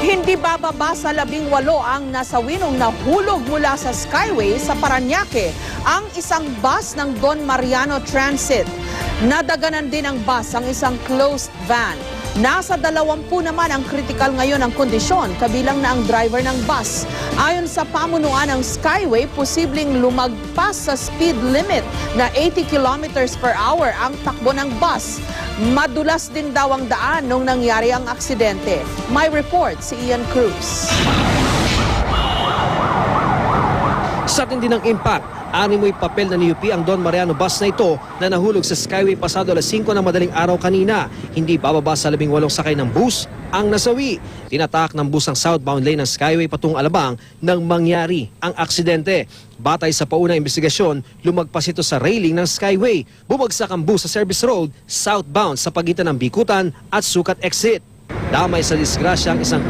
Hindi bababa sa 18 ang nasawi nung nahulog mula sa Skyway sa Parañaque ang isang bus ng Don Mariano Transit. Nadaganan din ang bus ang isang closed van. Nasa 20 naman ang critical ngayon ang kondisyon, kabilang na ang driver ng bus. Ayon sa pamunuan ng Skyway, posibleng lumagpas sa speed limit na 80 kilometers per hour ang takbo ng bus. Madulas din daw ang daan nung nangyari ang aksidente. May report si Ian Cruz. Sa tindi ng impact, animoy papel na UP ang Don Mariano bus na ito na nahulog sa Skyway pasado alas 5 ng madaling araw kanina. Hindi bababa sa 18 sakay ng bus ang nasawi. Tinatak ng bus ang southbound lane ng Skyway patungong Alabang nang mangyari ang aksidente. Batay sa paunang investigasyon, lumagpas ito sa railing ng Skyway. Bumagsak ang bus sa service road southbound sa pagitan ng Bikutan at Sukat exit. Damay sa disgrasya ang isang